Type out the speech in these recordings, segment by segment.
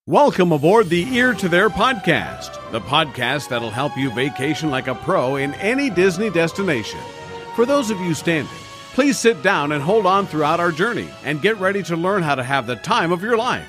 Welcome aboard the Ear to There podcast, the podcast that'll help you vacation like a pro in any Disney destination. For those of you standing, please sit down and hold on throughout our journey and get ready to learn how to have the time of your life.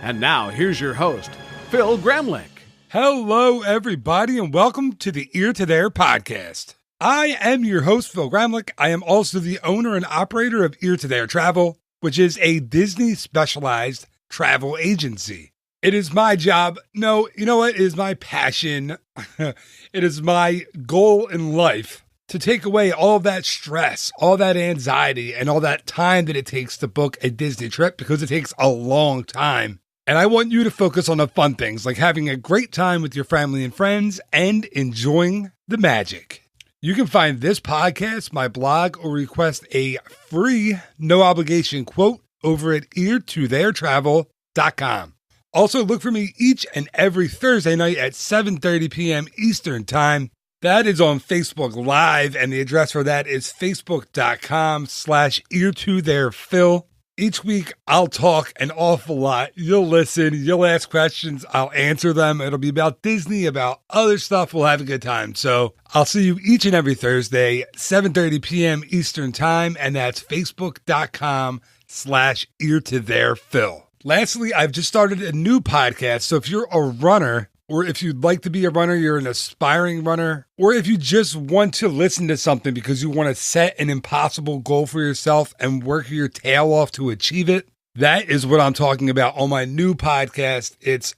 And now, here's your host, Phil Gramlich. Hello, everybody, and welcome to the Ear to There podcast. I am your host, Phil Gramlich. I am also the owner and operator of Ear to There Travel, which is a Disney-specialized travel agency. It is my job. No, you know what? It is my passion. It is my goal in life to take away all that stress, all that anxiety, and all that time that it takes to book a Disney trip because it takes a long time. And I want you to focus on the fun things like having a great time with your family and friends and enjoying the magic. You can find this podcast, my blog, or request a free, no obligation quote over at eartotheirtravel.com. Also, look for me each and every Thursday night at 7:30 p.m. Eastern Time. That is on Facebook Live, and the address for that is facebook.com/eartotheirphil. Each week, I'll talk an awful lot. You'll listen, you'll ask questions, I'll answer them. It'll be about Disney, about other stuff. We'll have a good time. So I'll see you each and every Thursday, 7:30 p.m. Eastern Time, and that's facebook.com/eartotheirphil. Lastly, I've just started a new podcast, so if you're a runner, or if you'd like to be a runner, you're an aspiring runner, or if you just want to listen to something because you want to set an impossible goal for yourself and work your tail off to achieve it, that is what I'm talking about on my new podcast. It's,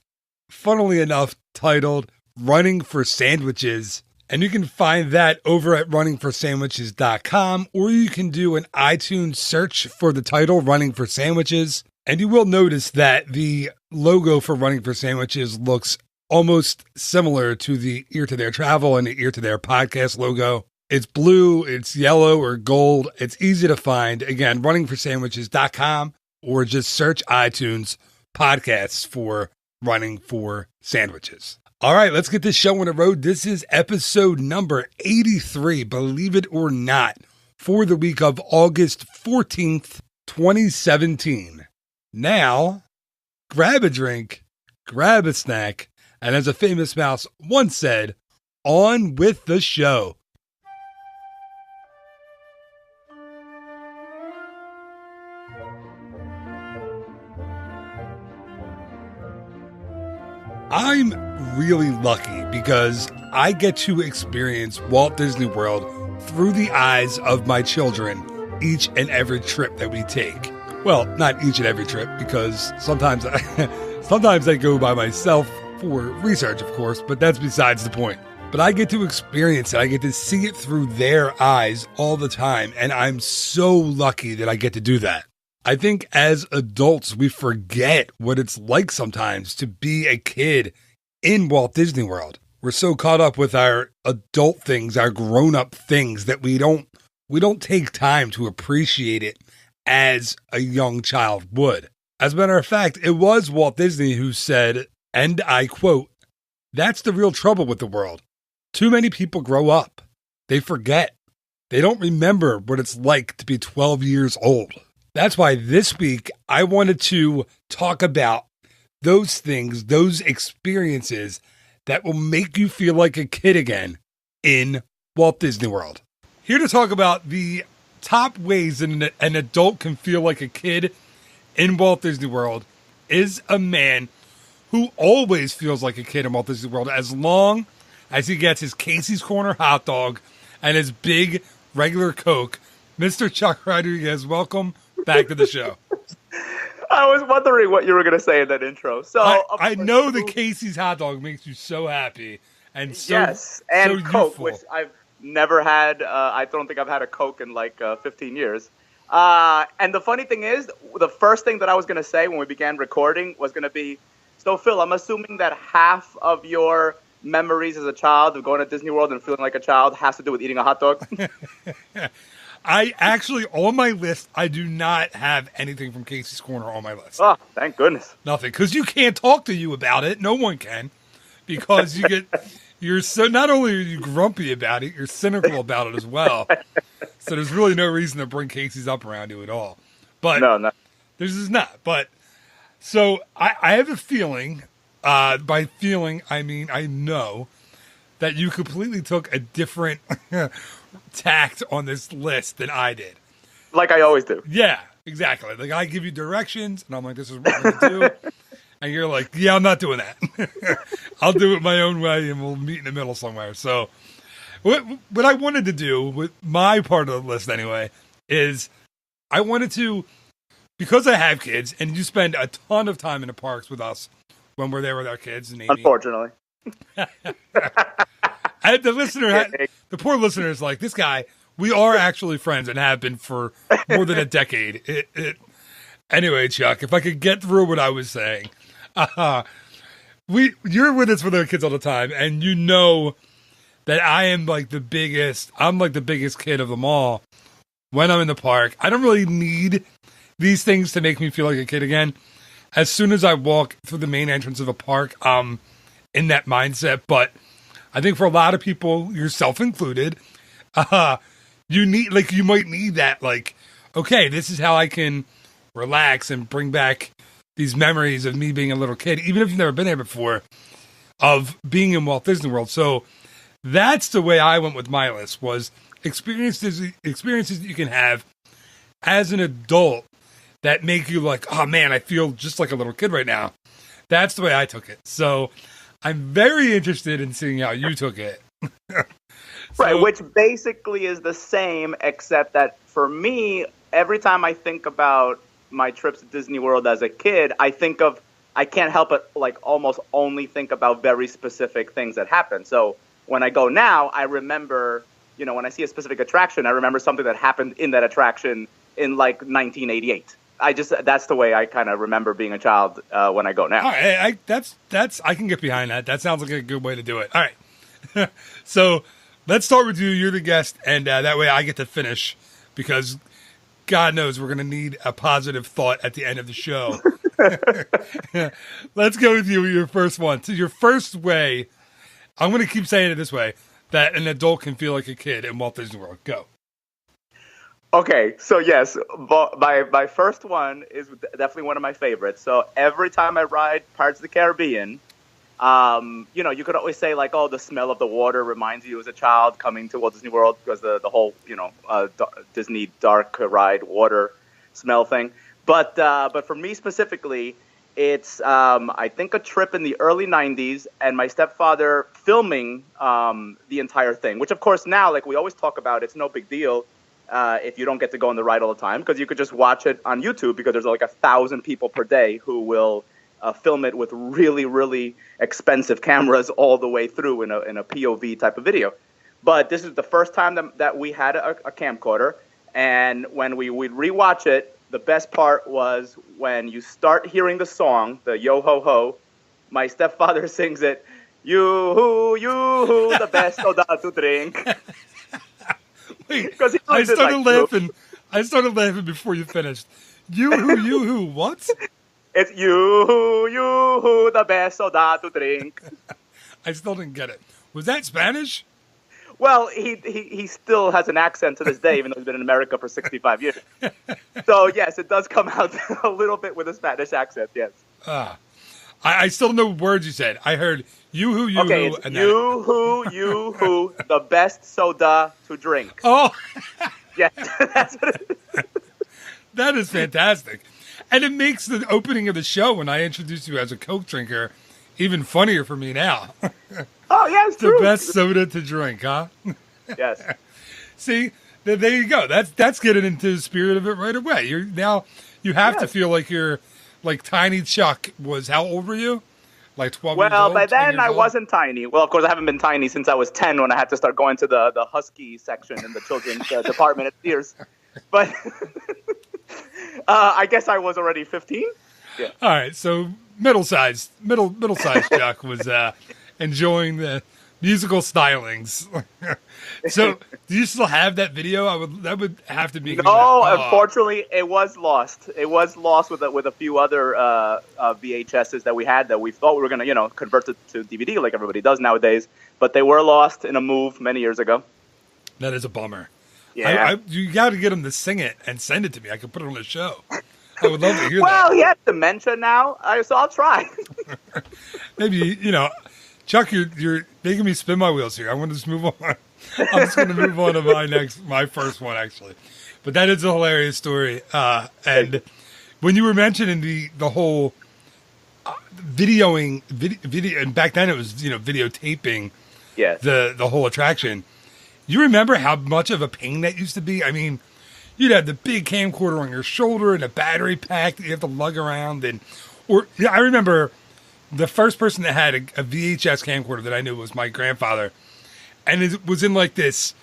funnily enough, titled Running for Sandwiches, and you can find that over at runningforsandwiches.com, or you can do an iTunes search for the title Running for Sandwiches. And you will notice that the logo for Running for Sandwiches looks almost similar to the Ear to There Travel and the Ear to There podcast logo. It's blue, it's yellow or gold. It's easy to find. Again, runningforsandwiches.com, or just search iTunes podcasts for Running for Sandwiches. All right, let's get this show on the road. This is episode number 83, believe it or not, for the week of August 14th, 2017. Now, grab a drink, grab a snack, and as a famous mouse once said, on with the show. I'm really lucky because I get to experience Walt Disney World through the eyes of my children each and every trip that we take. Well, not each and every trip, because sometimes I go by myself for research, of course, but that's besides the point. But I get to experience it. I get to see it through their eyes all the time, and I'm so lucky that I get to do that. I think as adults, we forget what it's like sometimes to be a kid in Walt Disney World. We're so caught up with our adult things, our grown-up things, that we don't take time to appreciate it as a young child would. As a matter of fact, it was Walt Disney who said, and I quote, "That's the real trouble with the world. Too many people grow up. They forget. They don't remember what it's like to be 12 years old." That's why this week I wanted to talk about those things, those experiences that will make you feel like a kid again in Walt Disney World. Here to talk about the top ways an adult can feel like a kid in Walt Disney World is a man who always feels like a kid in Walt Disney World as long as he gets his Casey's Corner hot dog and his big regular Coke. Mr. Chuck Rodriguez, welcome back to the show. I was wondering what you were going to say in that intro. So I know the Casey's hot dog makes you so happy and so yes, and so Coke, youthful. which I've never had. I don't think I've had a Coke in like 15 years. And the funny thing is, the first thing that I was going to say when we began recording was going to be, so Phil, I'm assuming that half of your memories as a child of going to Disney World and feeling like a child has to do with eating a hot dog? I actually, on my list, I do not have anything from Casey's Corner on my list. Oh, thank goodness. Nothing, because you can't talk to you about it. No one can, because you're so, not only are you grumpy about it, you're cynical about it as well. So there's really no reason to bring Casey's up around you at all. But no. This is not. But So I have a feeling, by feeling, I mean, I know that you completely took a different tact on this list than I did. Like I always do. Yeah, exactly. Like I give you directions and I'm like, this is what I'm going to do. And you're like, yeah, I'm not doing that. I'll do it my own way and we'll meet in the middle somewhere. So what I wanted to do with my part of the list anyway, is I wanted to, because I have kids and you spend a ton of time in the parks with us when we're there with our kids. And Amy, unfortunately. The poor listener is like, this guy, we are actually friends and have been for more than a decade. Anyway, Chuck, if I could get through what I was saying, you're with us with our kids all the time, and you know that I'm like the biggest kid of them all when I'm in the park. I don't really need these things to make me feel like a kid again. As soon as I walk through the main entrance of a park, in that mindset, but I think for a lot of people, yourself included, you might need that, like, okay, this is how I can relax and bring back these memories of me being a little kid, even if you've never been there before, of being in Walt Disney World. So that's the way I went with my list, was experiences that you can have as an adult that make you like, oh man, I feel just like a little kid right now. That's the way I took it. So I'm very interested in seeing how you took it. Right, which basically is the same, except that for me, every time I think about my trips to Disney World as a kid, I can't help but like almost only think about very specific things that happen. So when I go now, I remember, when I see a specific attraction, I remember something that happened in that attraction in like 1988. That's the way I kind of remember being a child when I go now. All right, I can get behind that. That sounds like a good way to do it. All right. So let's start with you. You're the guest, and that way I get to finish, because God knows we're going to need a positive thought at the end of the show. Let's go with you with your first one. So your first way, I'm going to keep saying it this way, that an adult can feel like a kid in Walt Disney World. Go. Okay, so yes, my first one is definitely one of my favorites. So every time I ride Pirates of the Caribbean, you could always say like, oh, the smell of the water reminds you as a child coming to Walt Disney World, because the whole, Disney dark ride water smell thing. But for me specifically, it's, I think, a trip in the early 90s and my stepfather filming the entire thing, which of course now, like we always talk about, it's no big deal. If you don't get to go on the ride all the time, because you could just watch it on YouTube, because there's like 1,000 people per day who will film it with really, really expensive cameras all the way through in a POV type of video. But this is the first time that we had a camcorder, and when we would rewatch it, the best part was when you start hearing the song, the Yo Ho Ho, my stepfather sings it, yoo-hoo, yoo-hoo, the best soda to drink. Wait, I started laughing before you finished. You-hoo, what? It's you, the best soda to drink. I still didn't get it. Was that Spanish? Well, he still has an accent to this day, even though he's been in America for 65 years. So, yes, it does come out a little bit with a Spanish accent, yes. I still know words you said. I heard yoo-hoo, yoo-hoo. Okay, it's yoo-hoo, yoo-hoo, the best soda to drink. Oh. Yes, that's what it is. That is fantastic. And it makes the opening of the show, when I introduce you as a Coke drinker, even funnier for me now. Oh, yeah, it's true. The best soda to drink, huh? Yes. See, there you go. That's getting into the spirit of it right away. You have to feel like you're like tiny Chuck was. How old were you? Like 12 years old? Well, by then I wasn't tiny. Well, of course, I haven't been tiny since I was 10 when I had to start going to the Husky section in the children's department at Sears. But I guess I was already 15. Yeah. All right, so middle-sized Chuck was enjoying the musical stylings. So, do you still have that video? That would have to be. No, unfortunately, it was lost. It was lost with a few other VHSs that we had that we thought we were going to, convert it to DVD like everybody does nowadays. But they were lost in a move many years ago. That is a bummer. Yeah, you got to get them to sing it and send it to me. I could put it on the show. I would love to hear Well, that. he has dementia now, so I'll try. Maybe, Chuck, you're making me spin my wheels here. I want to just move on. I'm just going to move on to my first one, actually. But that is a hilarious story. And when you were mentioning the whole videoing, video, and back then it was, videotaping Yes. the whole attraction. You remember how much of a pain that used to be? I mean, you'd have the big camcorder on your shoulder and a battery pack that you have to lug around. I remember the first person that had a VHS camcorder that I knew was my grandfather. And it was in like this,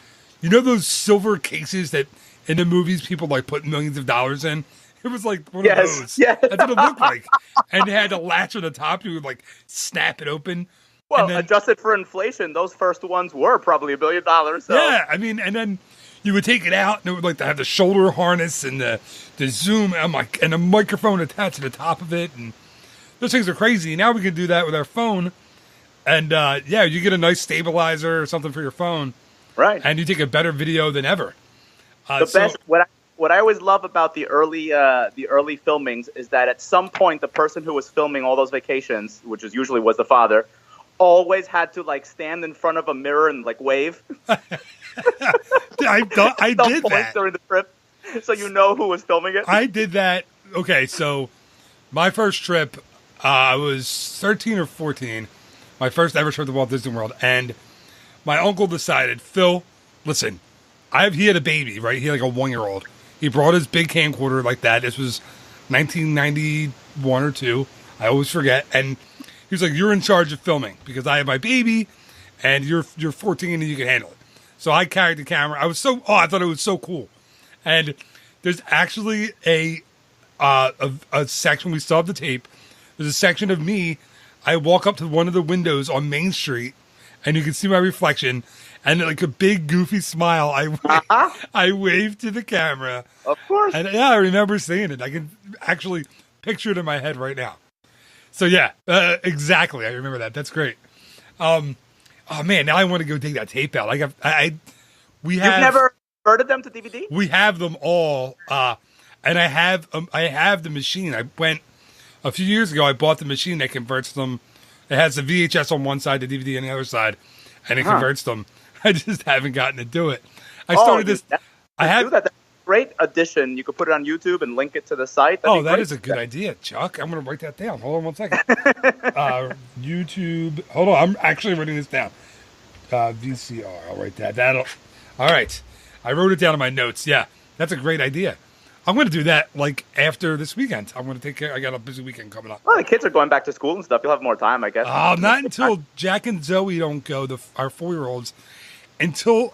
those silver cases that in the movies people like put millions of dollars in? It was like one of those. Yes. That's what it looked like. And it had a latch on the top. You would like snap it open. Well, adjusted for inflation, those first ones were probably $1 billion. So. Yeah, I mean, and then you would take it out, and it would like to have the shoulder harness and the zoom, and a microphone attached to the top of it, and those things are crazy. Now we can do that with our phone, and you get a nice stabilizer or something for your phone, right? And you take a better video than ever. The best. What I always love about the early filmings is that at some point the person who was filming all those vacations, which usually was the father, always had to like stand in front of a mirror and like wave. I did that during the trip, so you know who was filming it. I did that. Okay, so my first trip, I was 13 or 14. My first ever trip to Walt Disney World, and my uncle decided, Phil, listen, he had a baby, right? He had like a 1-year-old. He brought his big camcorder like that. This was 1991 or 2. I always forget, and he was like, you're in charge of filming because I have my baby and you're 14 and you can handle it. So I carried the camera. I thought it was so cool. And there's actually a section, we still have the tape. There's a section of me. I walk up to one of the windows on Main Street and you can see my reflection and like a big goofy smile. I waved to the camera. Of course. And I remember seeing it. I can actually picture it in my head right now. So yeah, exactly. I remember that. That's great. Oh man, now I want to go take that tape out. You've never converted them to DVD? We have them all, and I have the machine. I went a few years ago. I bought the machine that converts them. It has the VHS on one side, the DVD on the other side, and it converts them. I just haven't gotten to do it. I started this. I have. That's a great addition. You could put it on YouTube and link it to the site. That is a good idea, Chuck. I'm going to write that down. Hold on 1 second. YouTube. Hold on. I'm actually writing this down. VCR. I'll write that. All right. I wrote it down in my notes. Yeah, that's a great idea. I'm going to do that like after this weekend. I'm going to take care. I got a busy weekend coming up. Well, the kids are going back to school and stuff. You'll have more time, I guess. Not until Jack and Zoe don't go, our 4-year-olds, until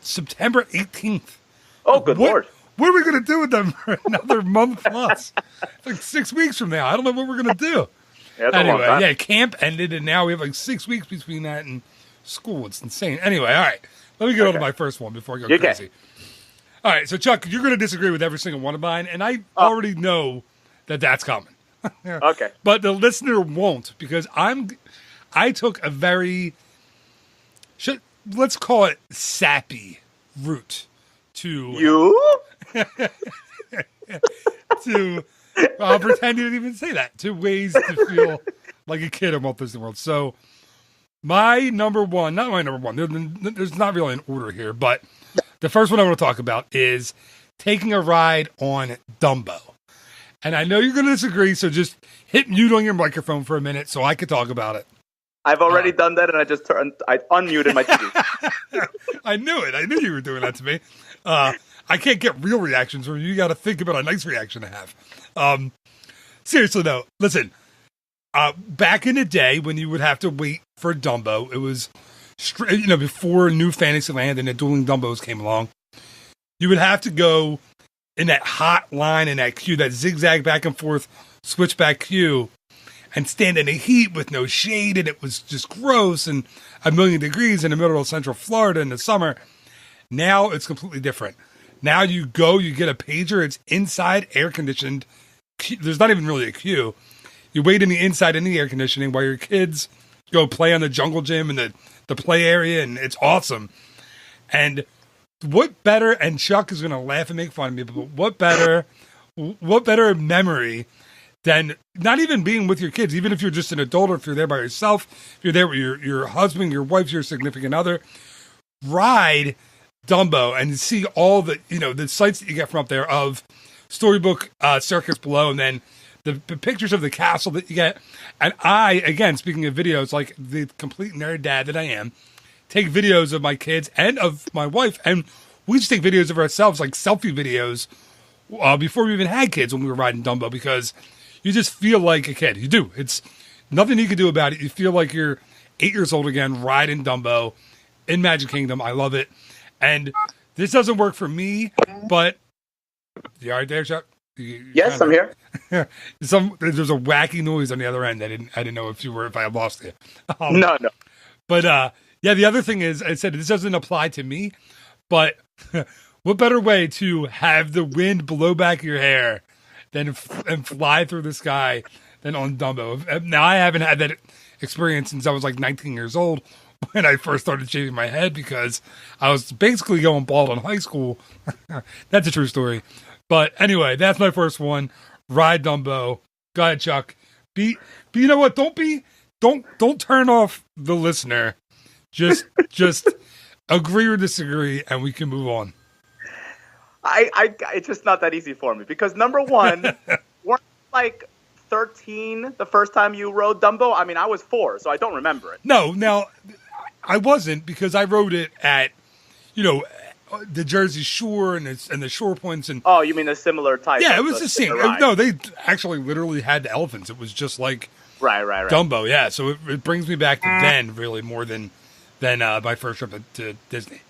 September 18th. Oh, good Lord. What are we going to do with them for another month plus? It's like 6 weeks from now. I don't know what we're going to do. Yeah, anyway, camp ended, and now we have like 6 weeks between that and school. It's insane. Anyway, all right. Let me get on to my first one before I go crazy. All right, so Chuck, you're going to disagree with every single one of mine, and I already know that that's coming. Okay. But the listener won't, because I took a very, let's call it sappy route to I'll pretend you didn't even say that, to ways to feel like a kid at Walt Disney World. So my number one, not my number one, there's not really an order here, but the first one I want to talk about is taking a ride on Dumbo. And I know you're going to disagree, so just hit mute on your microphone for a minute so I could talk about it. I've already done that, and I unmuted my TV. I knew it. I knew you were doing that to me. I can't get real reactions from you. You got to think about a nice reaction to have. Seriously, though, listen. Back in the day when you would have to wait for Dumbo, it was, before New Fantasyland and the Dueling Dumbos came along, you would have to go in that hot line, in that queue, that zigzag back and forth switchback queue, and stand in the heat with no shade, and it was just gross and 1,000,000 degrees in the middle of Central Florida in the summer. Now it's completely different. Now you go, you get a pager, it's inside, air conditioned. There's not even really a queue. You wait in the inside in the air conditioning while your kids go play on the jungle gym and the play area, and it's awesome. And what better, and Chuck is going to laugh and make fun of me, but what better what better memory than not even being with your kids, even if you're just an adult or if you're there by yourself, if you're there with your husband, your wife, your significant other, ride Dumbo and see all the, the sights that you get from up there of Storybook Circus below, and then the pictures of the castle that you get. And I, again, speaking of videos, like the complete nerd dad that I am, take videos of my kids and of my wife, and we just take videos of ourselves, like selfie videos, before we even had kids when we were riding Dumbo, because you just feel like a kid. You do. It's nothing you can do about it. You feel like you're 8 years old again, riding Dumbo in Magic Kingdom. I love it. And this doesn't work for me, but you all right there, Chuck? Yes, I'm here. There's a wacky noise on the other end. I didn't know if I had lost you. No. But yeah, the other thing is, I said this doesn't apply to me, but what better way to have the wind blow back your hair and fly through the sky than on Dumbo? Now, I haven't had that experience since I was like 19 years old when I first started shaving my head, because I was basically going bald in high school. That's a true story. But anyway, that's my first one. Ride Dumbo. Go ahead, Chuck. But you know what? Don't turn off the listener. Just agree or disagree, and we can move on. It's just not that easy for me, because number one, weren't like 13 the first time you rode Dumbo? I mean, I was 4, so I don't remember it. No, now I wasn't, because I rode it at, the Jersey Shore and the shore points. And oh, you mean a similar type? Yeah, it was the same. No, they actually literally had the elephants. It was just like right. Dumbo. Yeah, so it brings me back to then, really, more than my first trip to Disney.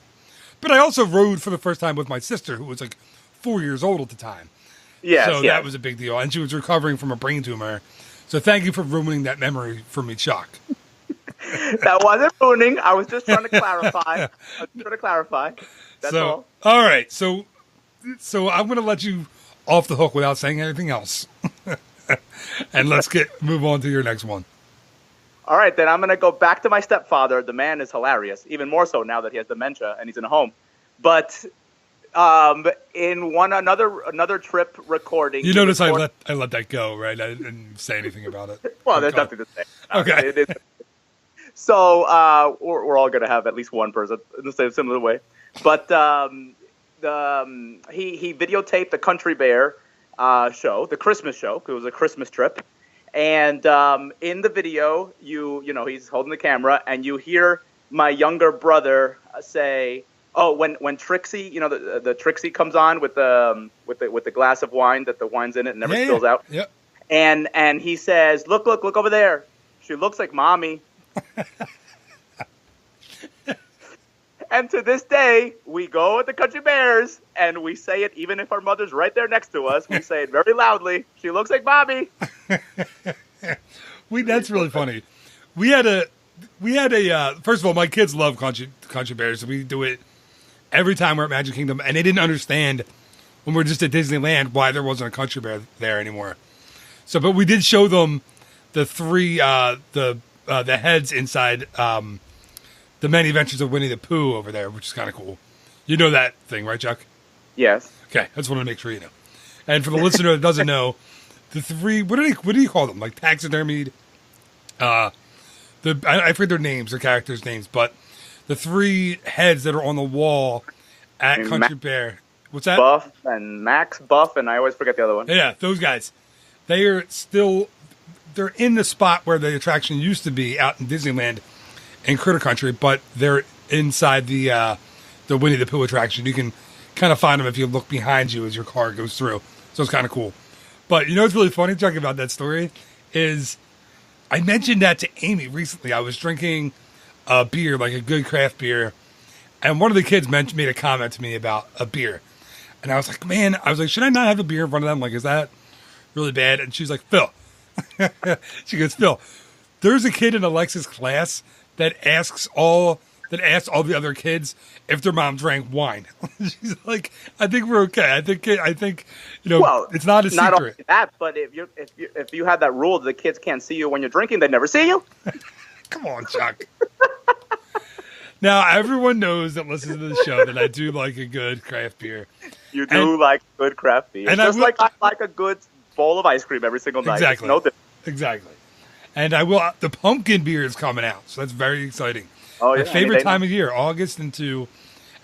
But I also rode for the first time with my sister, who was like 4 years old at the time. Yeah, so that was a big deal, and she was recovering from a brain tumor. So thank you for ruining that memory for me, Chuck. That wasn't ruining. I was just trying to clarify. That's all. All right. So I'm going to let you off the hook without saying anything else. And let's move on to your next one. All right, then I'm going to go back to my stepfather. The man is hilarious, even more so now that he has dementia and he's in a home. But in another trip recording, you notice I let that go, right? I didn't say anything about it. Well, there's nothing to say. Okay. So we're all going to have at least one person in the same similar way. But he videotaped the Country Bear show, the Christmas show, because it was a Christmas trip. And in the video, he's holding the camera, and you hear my younger brother say, "Oh, when Trixie, the Trixie comes on with the glass of wine that the wine's in it and never spills out." Yep. And he says, "Look over there. She looks like mommy." And to this day, we go at the Country Bears and we say it, even if our mother's right there next to us. We say it very loudly. She looks like mommy. That's really funny. We had a first of all, my kids love Country Bears. So we do it every time we're at Magic Kingdom, and they didn't understand when we're just at Disneyland why there wasn't a Country Bear there anymore. So, but we did show them the three the heads inside the Many Adventures of Winnie the Pooh over there, which is kind of cool. You know that thing, right, Chuck? Yes. Okay, I just want to make sure you know. And for the listener that doesn't know, the three, what do you call them? Like taxidermied? I forget their names, their characters' names, but the three heads that are on the wall at Country Bear. What's that? Buff and Max, Buff, and I always forget the other one. Yeah, those guys. They're in the spot where the attraction used to be out in Disneyland in Critter Country, but they're inside the Winnie the Pooh attraction. You can kind of find them if you look behind you as your car goes through. So it's kind of cool. But you know what's really funny, Chuck, about that story is I mentioned that to Amy recently. I was drinking a beer, like a good craft beer, and one of the kids made a comment to me about a beer. And I was like, should I not have a beer in front of them? Like, is that really bad? And she's like, Phil. She goes, Phil, there's a kid in Alexa's class that asks all the other kids if their mom drank wine. She's like, I think we're okay. I think well, it's not a secret. Not only that, but if you had that rule that the kids can't see you when you're drinking, they never see you. Come on, Chuck. Now everyone knows that listens to the show that I do like a good craft beer, You do like good craft beer. And Just like I like a good bowl of ice cream every single night. Exactly. It's no different. Exactly. And the pumpkin beer is coming out, so that's very exciting. Oh, yeah. My favorite time of year, August and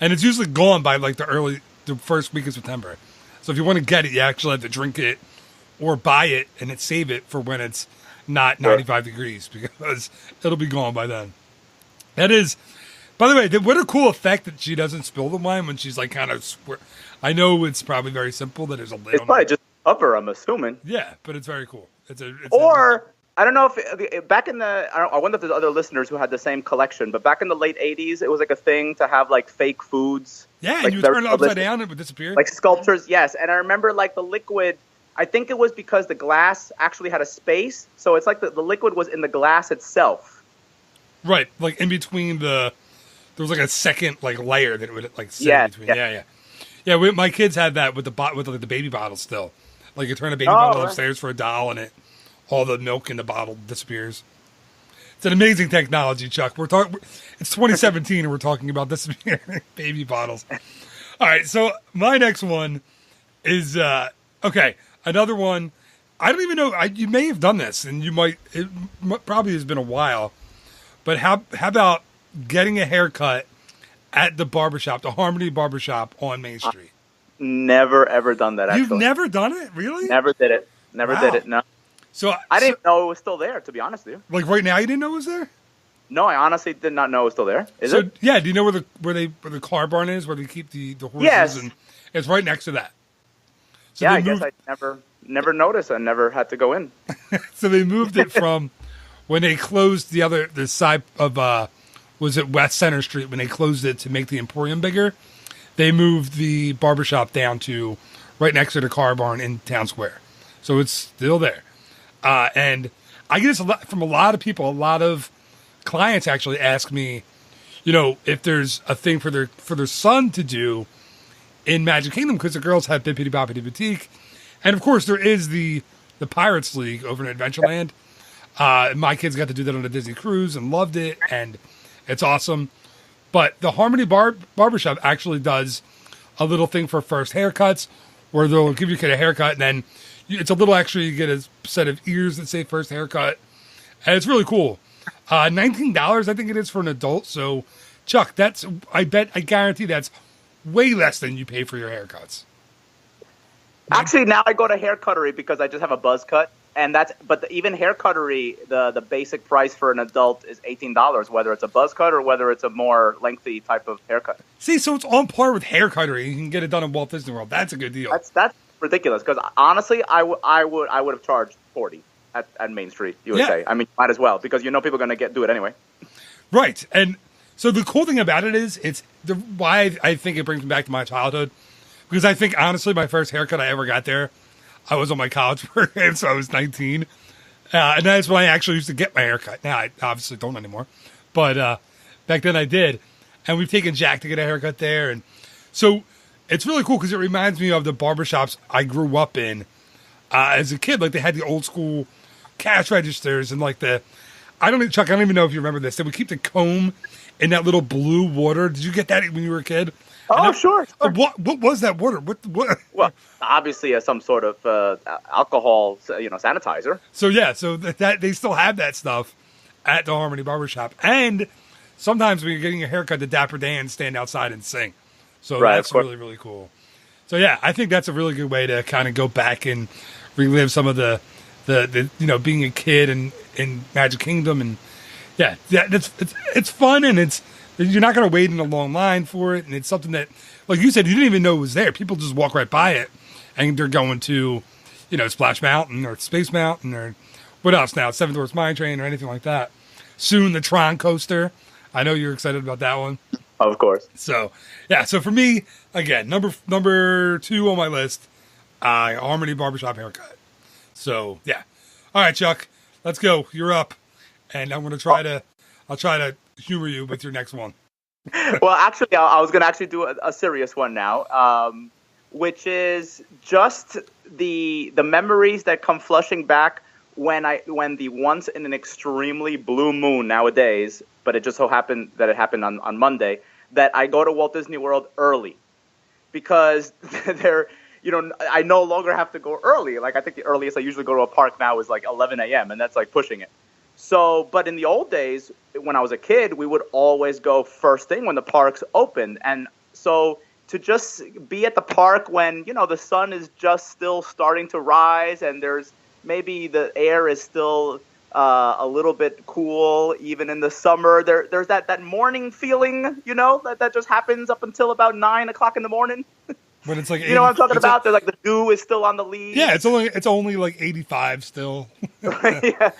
it's usually gone by like the first week of September. So if you want to get it, you actually have to drink it or buy it and save it for when it's not 95 degrees, because it'll be gone by then. That is, by the way, what a cool effect that she doesn't spill the wine when she's like kind of. I know it's probably very simple that there's a lid. It's probably just upper, I'm assuming. Yeah, but it's very cool. I don't know if back in I wonder if there's other listeners who had the same collection, but back in the late 80s, it was like a thing to have like fake foods. Yeah, like and you would turn it upside down and it would disappear. Like sculptures, yes. And I remember like the liquid, I think it was because the glass actually had a space. So it's like the liquid was in the glass itself. Right, like in between there was like a second like layer that it would like sit in between. Yeah. My kids had that with the baby bottle still. Like you turn a baby bottle upstairs for a doll and all the milk in the bottle disappears. It's an amazing technology, Chuck. It's 2017 and we're talking about disappearing baby bottles. All right, so my next one is another one. I don't even know. You may have done this, and it probably has been a while. But how about getting a haircut at the barbershop, the Harmony Barbershop on Main Street? Never ever done that. Actually, you've never done it, really? Never did it. Never did it. No. So I didn't know it was still there, to be honest with you. Like right now, you didn't know it was there? No, I honestly did not know it was still there. Is it? Yeah. Do you know where the car barn is, where they keep the horses? Yes. And it's right next to that. So yeah, I guess I never noticed. I never had to go in. So they moved it from when they closed the side of was it West Center Street, when they closed it to make the Emporium bigger. They moved the barbershop down to right next to the car barn in Town Square. So it's still there. And I get this from a lot of people. A lot of clients actually ask me, if there's a thing for their son to do in Magic Kingdom, because the girls have Bippity Boppity Boutique. And of course there is the Pirates League over in Adventureland. My kids got to do that on a Disney cruise and loved it, and it's awesome. But the Harmony Barbershop actually does a little thing for first haircuts, where they'll give your kid a haircut, and then it's a little extra. You get a set of ears that say first haircut, and it's really cool. $19, I think it is, for an adult. So, Chuck, I guarantee that's way less than you pay for your haircuts. Actually, now I go to Hair Cuttery because I just have a buzz cut, even Hair Cuttery, the basic price for an adult is $18, whether it's a buzz cut or whether it's a more lengthy type of haircut. See, so it's on par with Hair Cuttery. You can get it done in Walt Disney World. That's a good deal. That's ridiculous, because honestly, I would have charged $40 at Main Street, USA. I mean, might as well, because people are going to do it anyway. Right, and so the cool thing about it is why I think it brings me back to my childhood, because I think honestly my first haircut I ever got there, I was on my college program, so I was 19, and that's when I actually used to get my haircut. Now I obviously don't anymore, but back then I did, and we've taken Jack to get a haircut there, and so it's really cool because it reminds me of the barbershops I grew up in as a kid. Like they had the old school cash registers and like Chuck, I don't even know if you remember this. They would keep the comb in that little blue water. Did you get that when you were a kid? Oh, sure. What was that water? What? Well, obviously some sort of alcohol, sanitizer. So yeah, so that they still have that stuff at the Harmony Barbershop, and sometimes when you're getting a haircut, the Dapper Dans stand outside and sing. So that's really, really cool. So yeah, I think that's a really good way to kind of go back and relive some of the being a kid in Magic Kingdom, and it's fun, and you're not going to wait in a long line for it, and it's something that, like you said, you didn't even know it was there. People just walk right by it, and they're going to, Splash Mountain or Space Mountain or what else now, Seven Dwarfs Mine Train or anything like that. Soon the Tron Coaster. I know you're excited about that one. Of course. So, yeah. So for me, again, number 2 on my list, Harmony Barbershop haircut. So, yeah. All right, Chuck, let's go. You're up. And I'm going to I'll try to humor you with your next one. Well, actually, I was going to actually do a serious one now, which is just the memories that come flushing back when the once in an extremely blue moon nowadays, but it just so happened that it happened on Monday, that I go to Walt Disney World early. because they're, I no longer have to go early. Like, I think the earliest I usually go to a park now is like 11 a.m. and that's like pushing it. So, but in the old days, when I was a kid, we would always go first thing when the parks opened. And so to just be at the park when, the sun is just still starting to rise and there's maybe the air is still a little bit cool, even in the summer, there's that morning feeling, that just happens up until about 9 o'clock in the morning. When it's like, what I'm talking about? There's like the dew is still on the leaves. Yeah, it's only like 85 still. Yeah.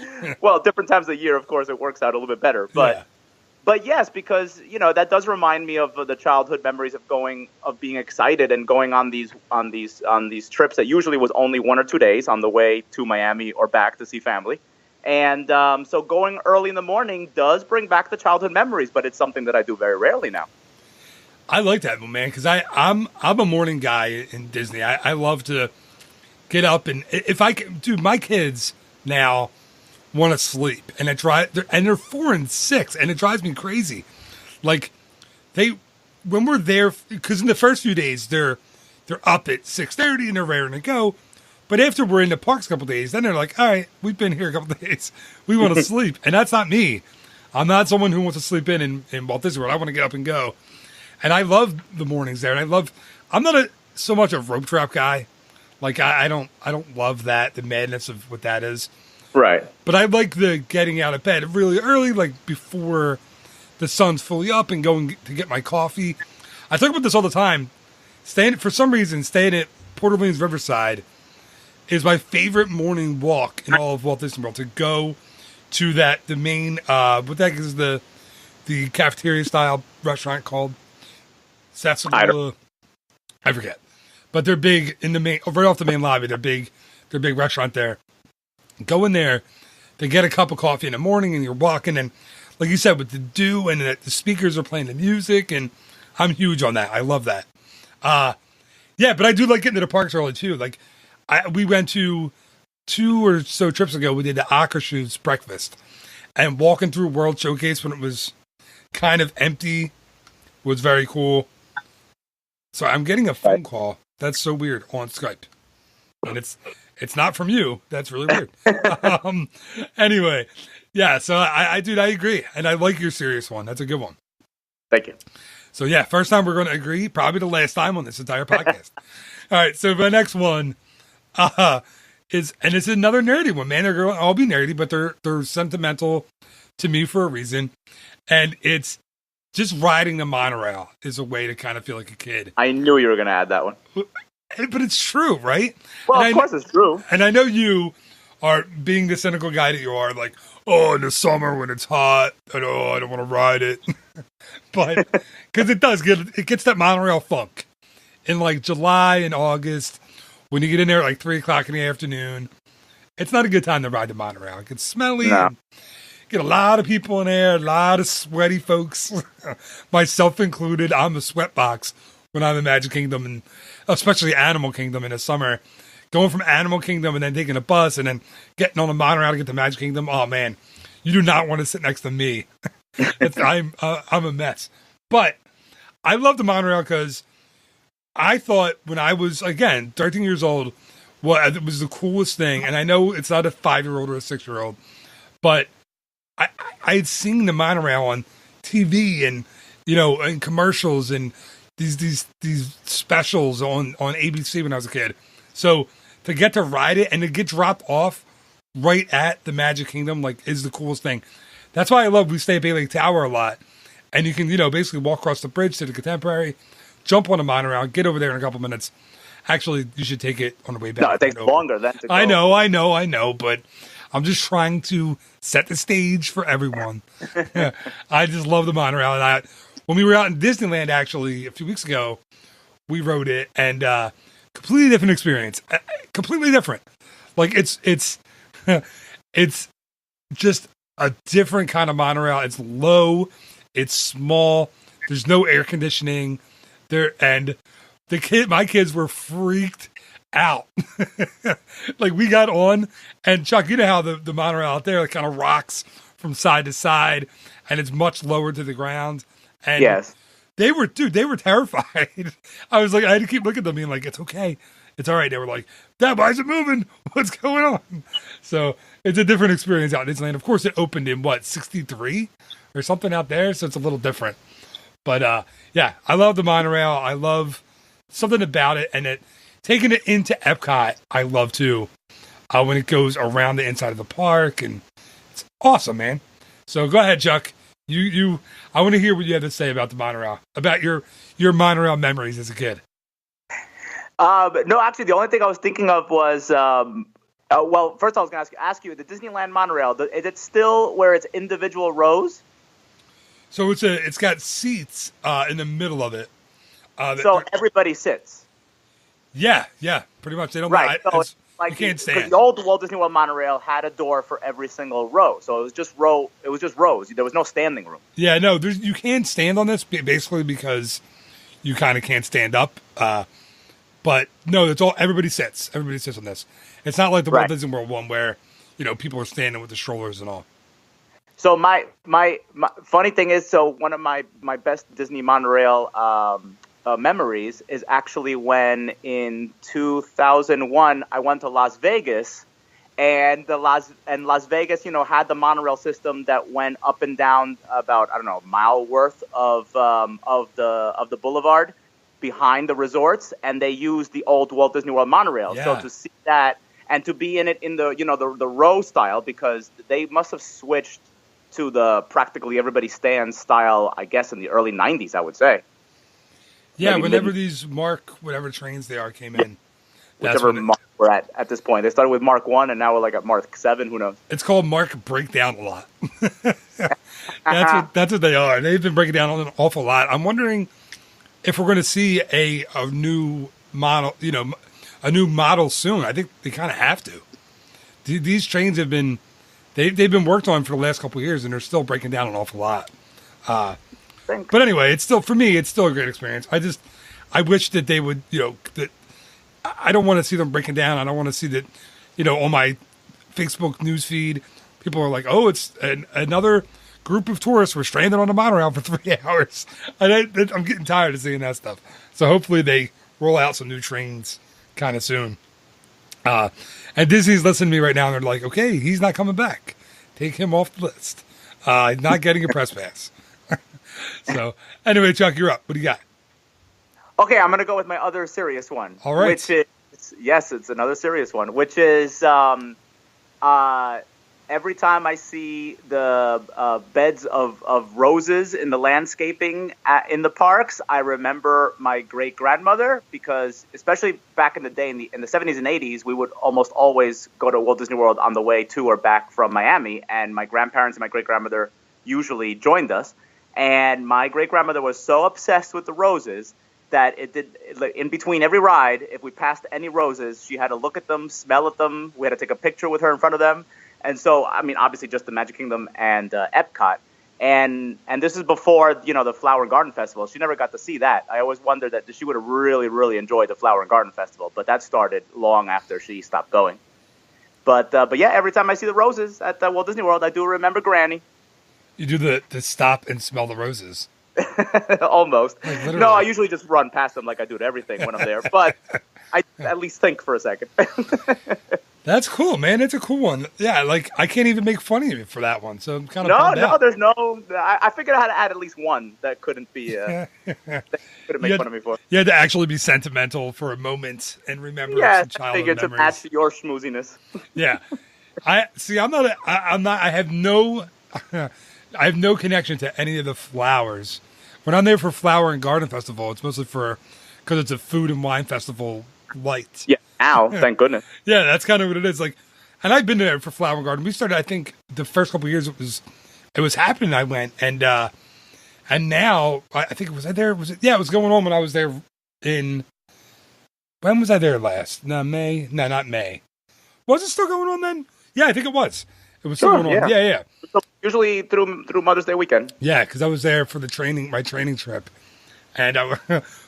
Well, different times of the year, of course, it works out a little bit better. But yes, because that does remind me of the childhood memories of being excited and going on these trips that usually was only 1 or 2 days on the way to Miami or back to see family. And so going early in the morning does bring back the childhood memories, but it's something that I do very rarely now. I like that, man, because I'm a morning guy in Disney. I love to get up, and if I can, dude, my kids now want to sleep, and they're 4 and 6, and it drives me crazy. Like when we're there, because in the first few days they're up at 6:30 and they're raring to go, but after we're in the parks a couple of days, then they're like, all right, we've been here a couple of days, we want to sleep, and that's not me. I'm not someone who wants to sleep in Walt Disney World. I want to get up and go. And I love the mornings there, and I'm not so much a rope trap guy. Like I don't love that, the madness of what that is. Right. But I like the getting out of bed really early, like before the sun's fully up, and going to get my coffee. I talk about this all the time. Staying at Port Orleans Riverside is my favorite morning walk in all of Walt Disney World. To go to the main what the heck is the cafeteria style restaurant called? I forget, but they're big in the main, right off the main lobby. They're big restaurant there. Go in there, to get a cup of coffee in the morning, and you're walking, and like you said, with the dew, and the speakers are playing the music, and I'm huge on that. I love that. Yeah, but I do like getting to the parks early too. Like we went to 2 or so trips ago. We did the Akershus breakfast, and walking through World Showcase when it was kind of empty was very cool. So I'm getting a phone call. That's so weird on Skype. And it's not from you. That's really weird. Anyway, yeah, so I agree. And I like your serious one. That's a good one. Thank you. So yeah, first time we're going to agree. Probably the last time on this entire podcast. All right, so my next one it's another nerdy one, man. They're going to all be nerdy, but they're sentimental to me for a reason. And it's just riding the monorail is a way to kind of feel like a kid. I knew you were going to add that one. But it's true, right? Well, of course it's true. And I know you are, being the cynical guy that you are, like, oh, in the summer when it's hot, I don't want to ride it. But, because it gets that monorail funk. In like July and August, when you get in there at like 3 o'clock in the afternoon, it's not a good time to ride the monorail. It gets smelly. No. And get a lot of people in there, a lot of sweaty folks, myself included. I'm a sweat box when I'm in Magic Kingdom, and especially Animal Kingdom in the summer. Going from Animal Kingdom and then taking a bus and then getting on a monorail to get to Magic Kingdom. Oh man, you do not want to sit next to me. I'm a mess. But I love the monorail because I thought when I was, again, 13 years old, it was the coolest thing. And I know it's not a 5-year-old or a 6-year-old, but I had seen the monorail on TV and, in commercials and these specials on ABC when I was a kid. So to get to ride it and to get dropped off right at the Magic Kingdom, like, is the coolest thing. That's why I love, we stay at Bay Lake Tower a lot. And you can, basically walk across the bridge to the Contemporary, jump on a monorail, get over there in a couple minutes. Actually, you should take it on the way back. No, it takes longer than to go. I know, but I'm just trying to set the stage for everyone. I just love the monorail. And when we were out in Disneyland, actually, a few weeks ago, we rode it, and completely different experience. Completely different. Like, it's just a different kind of monorail. It's low. It's small. There's no air conditioning there, and my kids were freaked out. Like, we got on, and Chuck, you know how the monorail out there, it kind of rocks from side to side, and it's much lower to the ground. And yes, They were terrified. I was like, I had to keep looking at them being like, it's okay. It's all right. They were like, Dad, why is it moving? What's going on? So it's a different experience out in Disneyland. Of course, it opened in 63 or something out there. So it's a little different. But yeah, I love the monorail. I love something about it. And taking it into Epcot, I love too. When it goes around the inside of the park. And it's awesome, man. So go ahead, Chuck. I want to hear what you have to say about the monorail, about your monorail memories as a kid. No, actually, the only thing I was thinking of was, well, first I was going to ask you, the Disneyland monorail, is it still where it's individual rows? So it's got seats in the middle of it. So everybody sits. Yeah, pretty much. They don't. Right. So you can't stand. The old Walt Disney World monorail had a door for every single row, so it was just rows. There was no standing room. Yeah, no, you can stand on this basically because you kind of can't stand up. But no, it's all everybody sits. Everybody sits on this. It's not like the Walt Disney World one where people are standing with the strollers and all. So my funny thing is, so one of my best Disney monorail memories is actually when in 2001 I went to Las Vegas, and Las Vegas had the monorail system that went up and down about a mile worth of the boulevard behind the resorts, and they used the old Walt Disney World monorail. Yeah. So to see that and to be in it in the the row style, because they must have switched to the practically everybody stands style, I guess, in the early 90s, I would say. Yeah, whenever these whatever trains they are came in. Whichever Mark we're at this point. They started with Mark 1, and now we're like at Mark 7, who knows? It's called Mark Breakdown a lot. That's what they are. They've been breaking down an awful lot. I'm wondering if we're going to see a new model, a new model soon. I think they kind of have to. These trains have been... They've been worked on for the last couple of years, and they're still breaking down an awful lot. But anyway, for me, it's still a great experience. I wish that they would, that I don't want to see them breaking down. I don't want to see that, on my Facebook news feed, people are like, oh, it's another group of tourists were stranded on the monorail for 3 hours. And I'm getting tired of seeing that stuff. So hopefully they roll out some new trains kind of soon. And Disney's listening to me right now, and they're like, okay, he's not coming back. Take him off the list. He's not getting a press pass. So, anyway, Chuck, you're up. What do you got? Okay, I'm going to go with my other serious one. All right. Which is, yes, it's another serious one, which is every time I see the beds of roses in the landscaping in the parks, I remember my great-grandmother, because especially back in the day, in the 70s and 80s, we would almost always go to Walt Disney World on the way to or back from Miami, and my grandparents and my great-grandmother usually joined us. And my great-grandmother was so obsessed with the roses that in between every ride, if we passed any roses, she had to look at them, smell at them. We had to take a picture with her in front of them. And so, I mean, obviously just the Magic Kingdom and Epcot. And this is before, the Flower and Garden Festival. She never got to see that. I always wondered that she would have really, really enjoyed the Flower and Garden Festival. But that started long after she stopped going. But yeah, every time I see the roses at Walt Disney World, I do remember Granny. You do the stop and smell the roses. Almost. Like, no, I usually just run past them like I do to everything when I'm there. But I at least think for a second. That's cool, man. It's a cool one. Yeah, like I can't even make fun of you for that one. So I'm kind of bummed out. There's no. I figured I had to add at least one that couldn't be. That couldn't make fun of me for. You had to actually be sentimental for a moment and remember some childhood memories. To match your schmooziness. Yeah, I'm not. I have no. I have no connection to any of the flowers. When I'm there for Flower and Garden Festival, it's mostly because it's a food and wine festival light. Yeah. Ow, thank goodness. Yeah, that's kind of what it is. Like, and I've been there for Flower and Garden. We started, I think, the first couple of years it was happening. I went, and now I think was I there? Was it? Yeah, it was going on when I was there when was I there last? No, May. No, not May. Was it still going on then? Yeah, I think it was. It was still going on. Yeah. So usually through Mother's Day weekend. Yeah, because I was there for my training trip, and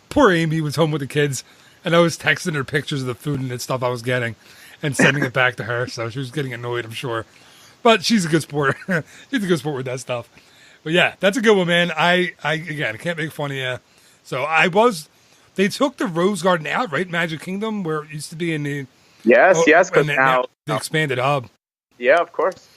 poor Amy was home with the kids. And I was texting her pictures of the food and the stuff I was getting and sending it back to her. So she was getting annoyed, I'm sure. But she's a good sport. She's a good sport with that stuff. But yeah, that's a good one, man. I again, I can't make fun of you. So they took the Rose Garden out, right? Magic Kingdom, where it used to be in the Yes, because and now the expanded hub. yeah, of course.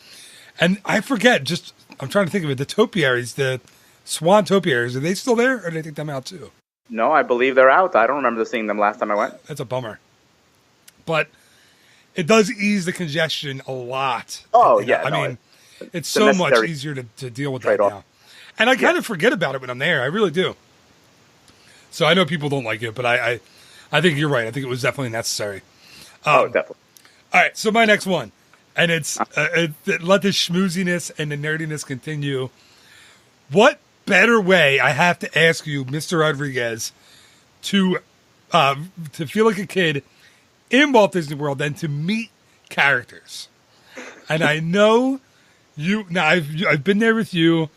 And I forget, I'm trying to think of it. The topiaries, the swan topiaries, are they still there, or did they take them out too? No, I believe they're out. I don't remember seeing them last time I went. That's a bummer. But it does ease the congestion a lot. Oh, You know, yeah. I no, mean, it's so much necessary easier to deal with that trade-off. now. And I kind of forget about it when I'm there. I really do. So I know people don't like it, but I think you're right. I think it was definitely necessary. Definitely. All right, so my next one, and it's let the schmooziness and the nerdiness continue. What better way, I have to ask you, Mr. Rodriguez, to feel like a kid in Walt Disney World than to meet characters? And I know you. Now I've been there with you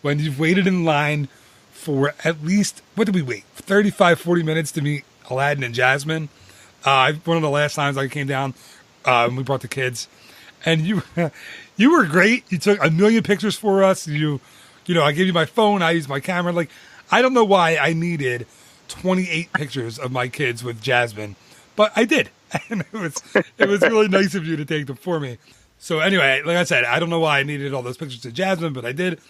when you've waited in line for at least, what did we wait? 35, 40 minutes to meet Aladdin and Jasmine. One of the last times I came down, we brought the kids, and you were great. You took a million pictures for us. You know, I gave you my phone. I used my camera. Like, I don't know why I needed 28 pictures of my kids with Jasmine, but I did. And it was really nice of you to take them for me. So anyway, like I said, I don't know why I needed all those pictures of Jasmine, but I did.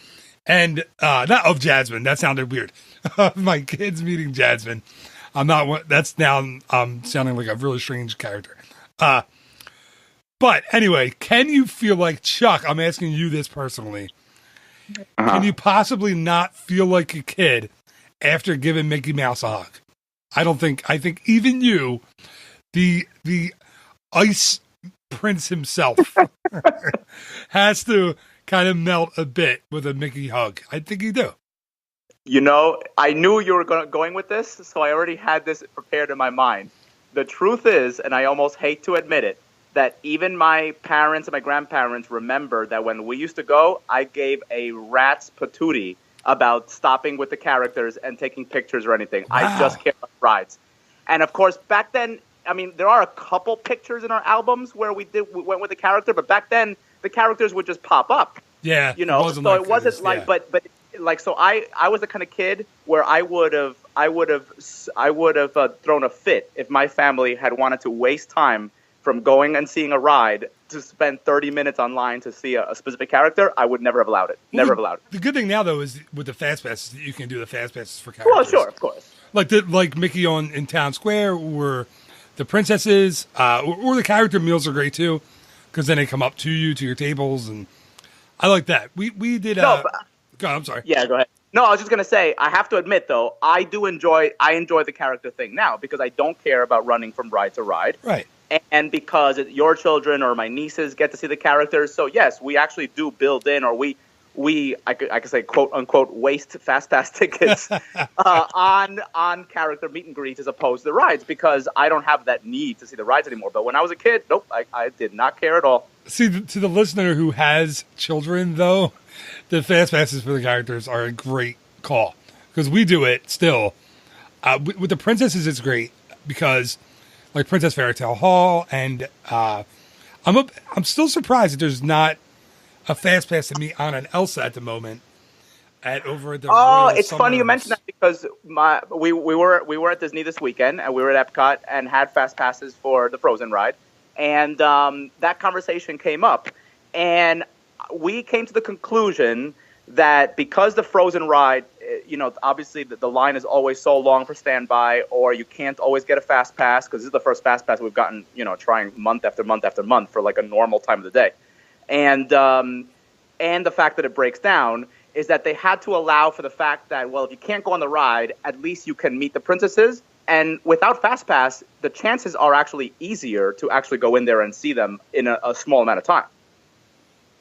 And not of Jasmine. That sounded weird. Of my kids meeting Jasmine. That's now sounding like a really strange character. But anyway, can you feel like, Chuck, I'm asking you this personally. Can you possibly not feel like a kid after giving Mickey Mouse a hug? I think even you, the ice prince himself, has to kind of melt a bit with a Mickey hug. I think you do. You know, I knew you were going with this, so I already had this prepared in my mind. The truth is, and I almost hate to admit it, that even my parents and my grandparents remember that when we used to go, I gave a rat's patootie about stopping with the characters and taking pictures or anything. Wow. I just cared about rides. And of course, back then, I mean, there are a couple pictures in our albums where we went with the character, but back then the characters would just pop up. Yeah, you know, it wasn't like, but like, so I was the kind of kid where I would have thrown a fit if my family had wanted to waste time from going and seeing a ride to spend 30 minutes online to see a specific character. I would never have allowed it. Never have allowed it. The good thing now, though, is with the fast passes that you can do the fast passes for characters. Well, sure, of course. Like Mickey in Town Square, or the princesses, or the character meals are great too, because then they come up to you, to your tables, and I like that. We did. Go on, I'm sorry. Yeah, go ahead. No, I was just gonna say, I have to admit though, I enjoy the character thing now because I don't care about running from ride to ride. Right. And because your children or my nieces get to see the characters, so yes, we actually do build in, or I could say, quote unquote, waste fast pass tickets on character meet and greets as opposed to the rides, because I don't have that need to see the rides anymore. But when I was a kid, nope, I did not care at all. See, to the listener who has children, though, the fast passes for the characters are a great call, because we do it still. With the princesses, it's great because, like Princess Fairytale Hall, and I'm still surprised that there's not a fast pass to meet Anna and Elsa at the moment. Over at the Royal it's funny you mentioned that, because we were at Disney this weekend, and we were at Epcot and had fast passes for the Frozen ride, and that conversation came up, and we came to the conclusion that because the Frozen ride, you know, obviously the line is always so long for standby, or you can't always get a fast pass, because this is the first fast pass we've gotten, you know, trying month after month after month for like a normal time of the day. And the fact that it breaks down is that they had to allow for the fact that, well, if you can't go on the ride, at least you can meet the princesses. And without Fast Pass, the chances are actually easier to actually go in there and see them in a small amount of time.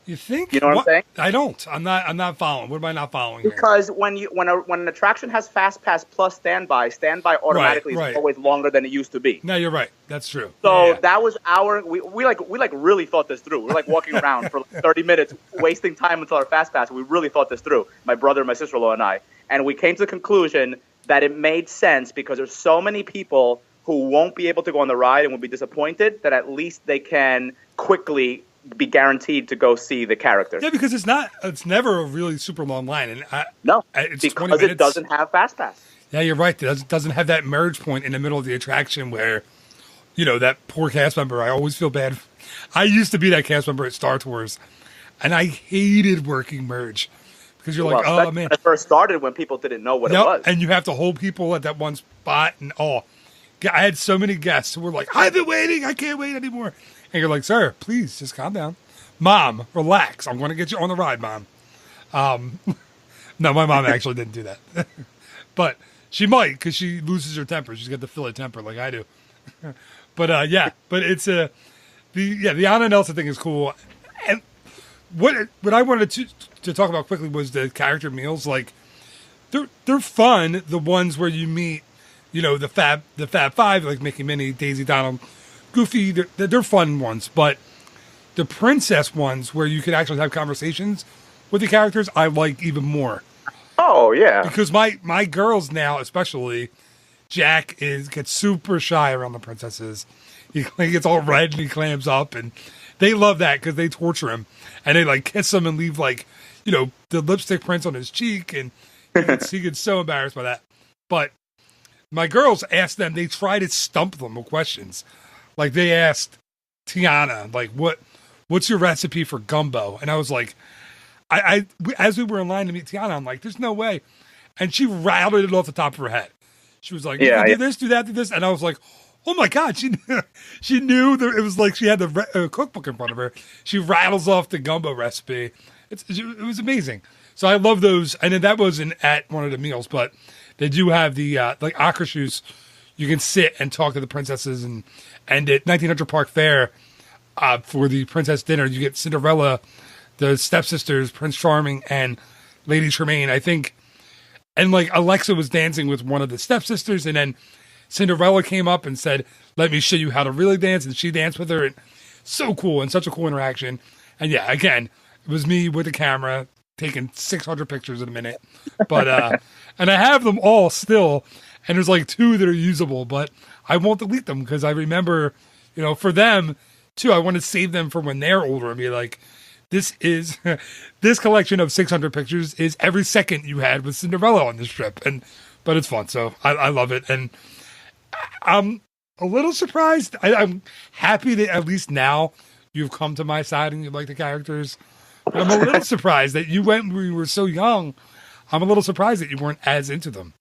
You think? You know what I'm saying? I don't. I'm not following. What am I not following because here? when an attraction has Fast Pass plus standby automatically is always longer than it used to be. No, you're right. That's true. So that was we really thought this through. We're like walking around for like 30 minutes, wasting time until our Fast Pass. We really thought this through. My brother, my sister-in-law, and I, and we came to the conclusion that it made sense because there's so many people who won't be able to go on the ride and will be disappointed that at least they can quickly be guaranteed to go see the characters. Yeah, because it's never a really super long line, and it's because 20 minutes. It doesn't have fast pass. Yeah, you're right. It doesn't have that merge point in the middle of the attraction where, that poor cast member. I always feel bad. I used to be that cast member at Star Tours, and I hated working merge because you're like, oh man. When it first started, when people didn't know what it was, and you have to hold people at that one spot, and I had so many guests who were like, I've been waiting, I can't wait anymore. And you're like, sir, please just calm down. Mom, relax. I'm going to get you on the ride, Mom. No, my mom actually didn't do that. But she might, because she loses her temper. She's got the Philly temper like I do. But it's the Anna Nelson thing is cool. And what I wanted to talk about quickly was the character meals. Like, they're fun, the ones where you meet, the Fab Five, like Mickey, Minnie, Daisy, Donald, Goofy. They're fun ones, but the princess ones where you can actually have conversations with the characters, I like even more. Oh yeah, because my girls now, especially Jack, gets super shy around the princesses. He gets all red and he clams up, and they love that because they torture him and they like kiss him and leave like the lipstick prints on his cheek, and he gets so embarrassed by that. But my girls asked them; they try to stump them with questions. Like they asked Tiana, like, what's your recipe for gumbo? And I was like, as we were in line to meet Tiana, I'm like, there's no way. And she rattled it off the top of her head. She was like, do this, do that, do this. And I was like, oh my God, she knew that it was like she had the cookbook in front of her. She rattles off the gumbo recipe. It was amazing. So I love those. And then that wasn't at one of the meals, but they do have the like Akershus. You can sit and talk to the princesses, and at 1900 Park Fair for the princess dinner, you get Cinderella, the stepsisters, Prince Charming, and Lady Tremaine, I think. And like Alexa was dancing with one of the stepsisters, and then Cinderella came up and said, let me show you how to really dance. And she danced with her. And so cool, and such a cool interaction. And yeah, again, it was me with the camera taking 600 pictures in a minute. But, and I have them all still. And there's like 2 that are usable, but I won't delete them because I remember, for them too, I want to save them for when they're older and be like, this collection of 600 pictures is every second you had with Cinderella on this trip. But it's fun. So I love it. And I'm a little surprised. I'm happy that at least now you've come to my side and you like the characters. But I'm a little surprised that you went when you were so young. I'm a little surprised that you weren't as into them.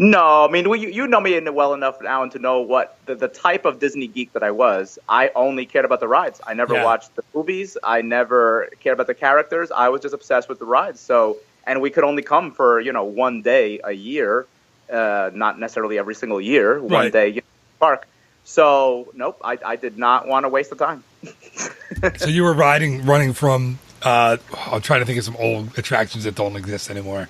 No, I mean, you know me well enough now and to know what the type of Disney geek that I was. I only cared about the rides. I never watched the movies. I never cared about the characters. I was just obsessed with the rides. So, and we could only come for, one day a year, not necessarily every single year, one day park. So, nope, I did not want to waste the time. So you were running from, I'm trying to think of some old attractions that don't exist anymore.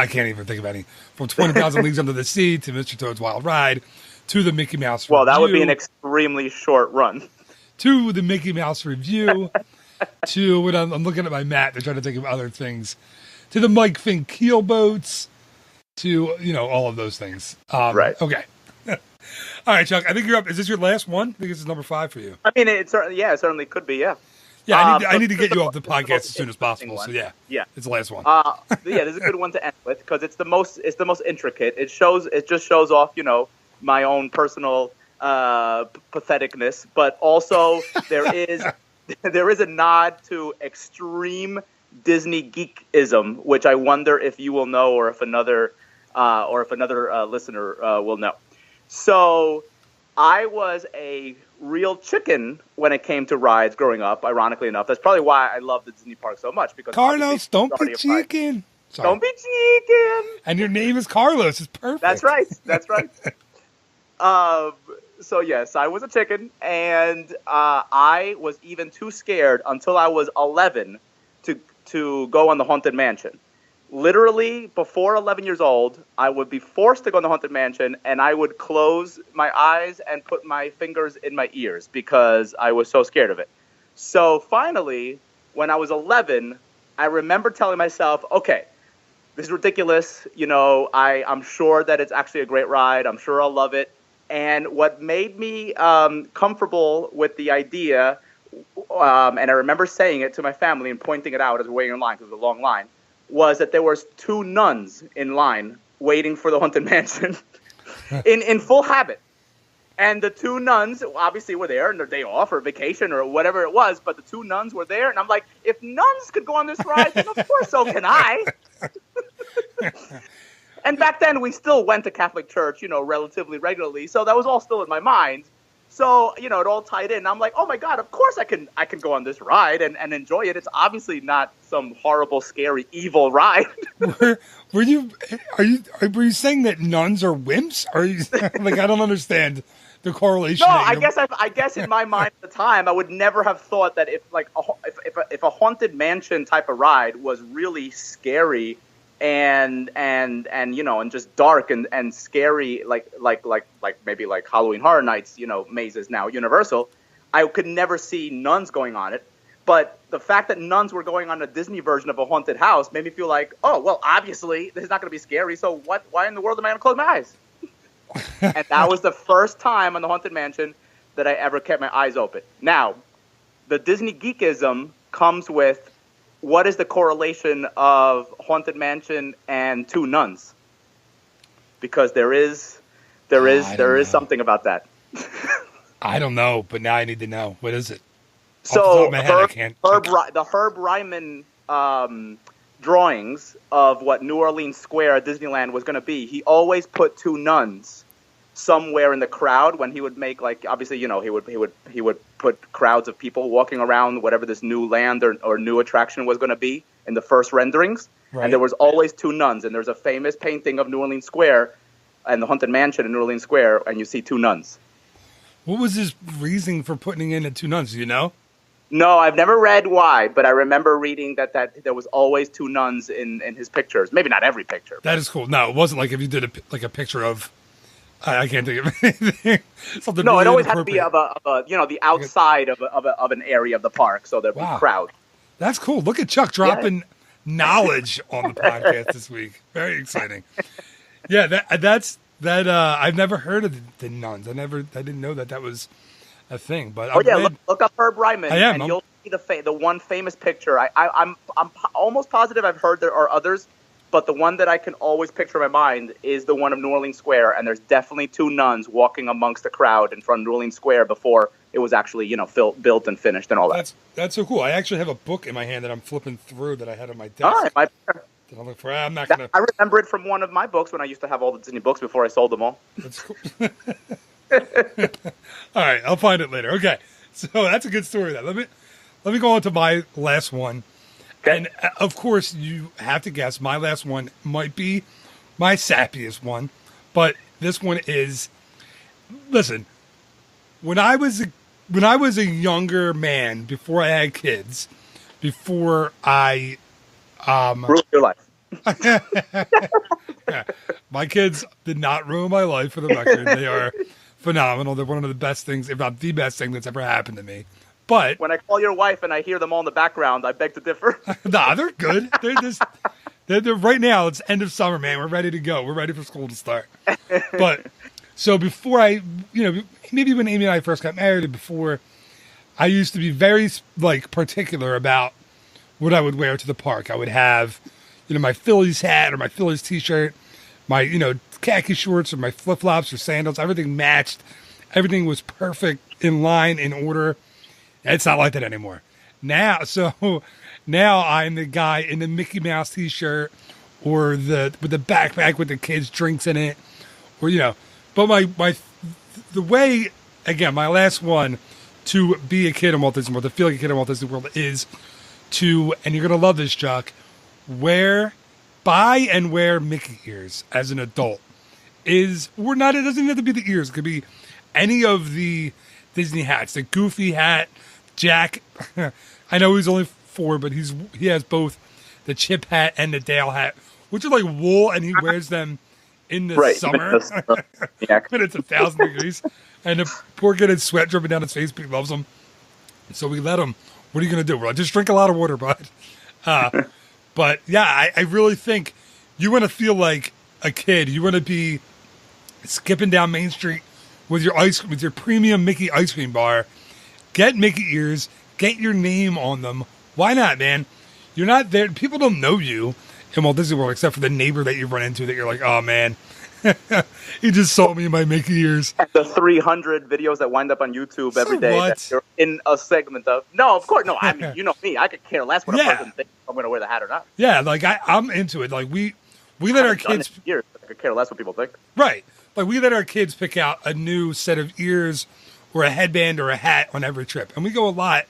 I can't even think of any. From 20,000 Leagues Under the Sea to Mr. Toad's Wild Ride to the Mickey Mouse Review. Well, that would be an extremely short run. To the Mickey Mouse Review. To, when I'm looking at my mat, they're trying to think of other things. To the Mike Fink keel boats. To, all of those things. Right. Okay. All right, Chuck, I think you're up. Is this your last one? I think this is number 5 for you. I mean, it certainly could be, yeah. Yeah, I need to get you off the podcast as soon as possible. So yeah, it's the last one. This is a good one to end with because it's the most intricate. It just shows off, my own personal patheticness, but also there is a nod to extreme Disney geekism, which I wonder if you will know or if another listener will know. So I was a real chicken when it came to rides growing up, ironically enough. That's probably why I love the Disney park so much. Because Carlos, don't be chicken. Don't be chicken. And your name is Carlos. It's perfect. That's right. So yes, I was a chicken, and I was even too scared until I was 11 to go on the Haunted Mansion. Literally, before 11 years old, I would be forced to go in the Haunted Mansion, and I would close my eyes and put my fingers in my ears because I was so scared of it. So finally, when I was 11, I remember telling myself, okay, this is ridiculous. I'm sure that it's actually a great ride. I'm sure I'll love it. And what made me comfortable with the idea and I remember saying it to my family and pointing it out as we're waiting in line because it was a long line, was that there was 2 nuns in line waiting for the Haunted Mansion in full habit. And the 2 nuns obviously were there on their day off or vacation or whatever it was, but the 2 nuns were there. And I'm like, if nuns could go on this ride, then of course so can I. And back then we still went to Catholic church, relatively regularly. So that was all still in my mind. So, it all tied in. I'm like, oh my God, of course I can go on this ride and enjoy it. It's obviously not some horrible, scary, evil ride. Were you saying that nuns are wimps? Are you like, I don't understand the correlation. No, I guess in my mind at the time, I would never have thought that if a Haunted Mansion type of ride was really scary and just dark and scary, like maybe like Halloween Horror Nights, mazes now Universal, I could never see nuns going on it. But the fact that nuns were going on a Disney version of a haunted house made me feel like, oh, well, obviously this is not going to be scary. So why in the world am I going to close my eyes? And that was the first time on the Haunted Mansion that I ever kept my eyes open. Now, the Disney geekism comes with, what is the correlation of Haunted Mansion and 2 nuns? Because there is something about that. I don't know, but now I need to know. What is it? So the Herb Ryman drawings of what New Orleans Square Disneyland was going to be, he always put 2 nuns somewhere in the crowd when he would make, like, obviously, he would put crowds of people walking around whatever this new land or new attraction was going to be in the first renderings. Right. And there was always 2 nuns. And there's a famous painting of New Orleans Square and the Haunted Mansion in New Orleans Square, and you see 2 nuns. What was his reasoning for putting in the 2 nuns? Do you know? No, I've never read why, but I remember reading that there was always 2 nuns in his pictures. Maybe not every picture. That is cool. No, it wasn't like if you did a picture of, I can't think of anything. Something no, really it always had to be of a the outside of an area of the park, so there'd be crowd. That's cool. Look at Chuck dropping knowledge on the podcast this week. Very exciting. Yeah, that's I've never heard of the nuns. I didn't know that was a thing. But look up Herb Ryman, and you'll see the one famous picture. I'm almost positive I've heard there are others, but the one that I can always picture in my mind is the one of New Orleans Square, and there's definitely 2 nuns walking amongst the crowd in front of New Orleans Square before it was actually built and finished and all that. That's so cool. I actually have a book in my hand that I'm flipping through that I had on my desk. All right, that I look for. I'm not gonna. I remember it from one of my books when I used to have all the Disney books before I sold them all. That's cool. All right, I'll find it later. Okay, so that's a good story. Let me go on to my last one. Okay. And of course, you have to guess. My last one might be my sappiest one, but this one is. Listen, when I was a younger man, before I had kids, before I ruined your life. Yeah. My kids did not ruin my life, for the record. They are phenomenal. They're one of the best things, if not the best thing that's ever happened to me. But when I call your wife and I hear them all in the background, I beg to differ. Nah, they're good. They're right now, it's end of summer, man. We're ready to go. We're ready for school to start. But so before maybe when Amy and I first got married, and before, I used to be very particular about what I would wear to the park. I would have, my Phillies hat or my Phillies t-shirt, my, khaki shorts or my flip-flops or sandals. Everything matched. Everything was perfect, in line, in order. It's not like that anymore. Now I'm the guy in the Mickey Mouse t-shirt or with the backpack with the kids' drinks in it, or But the way, again, my last one to be a kid in Walt Disney World, to feel like a kid in Walt Disney World is to, and you're gonna love this, Chuck, buy and wear Mickey ears as an adult. It doesn't even have to be the ears. It could be any of the Disney hats. The Goofy hat, Jack. I know he's only 4, but he has both the Chip hat and the Dale hat, which are like wool, and he wears them in the summer when it's 1,000 degrees, and the poor kid had sweat dripping down his face, but he loves them. So we let him. What are you going to do? We're like, just drink a lot of water, bud. But yeah, I really think you want to feel like a kid. You want to be skipping down Main Street with your premium Mickey ice cream bar, Get Mickey ears. Get your name on them. Why not, man? You're not there. People don't know you in Walt Disney World except for the neighbor that you run into that you're like, oh, man. He just saw me in my Mickey ears. And the 300 videos that wind up on YouTube every day that you're in a segment of. No, of course. No, I mean, you know me. I could care less what a person thinks if I'm going to wear the hat or not. Yeah, like I'm into it. Like we let our kids. Years, I could care less what people think. Right. Like we let our kids pick out a new set of ears or a headband or a hat on every trip. And we go a lot,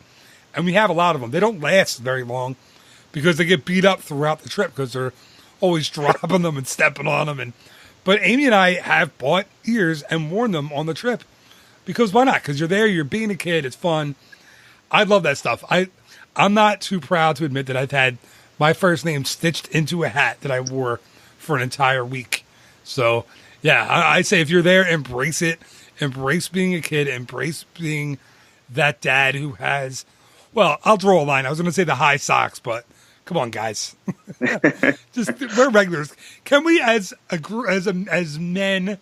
and we have a lot of them. They don't last very long because they get beat up throughout the trip because they're always dropping them and stepping on them. But Amy and I have bought ears and worn them on the trip because why not? Because you're there, you're being a kid, it's fun. I love that stuff. I'm not too proud to admit that I've had my first name stitched into a hat that I wore for an entire week. So, yeah, I say if you're there, embrace it. Embrace being a kid. Embrace being that dad who has, well, I'll draw a line. I was going to say the high socks, but come on, guys. Just we're regulars. Can we, as men,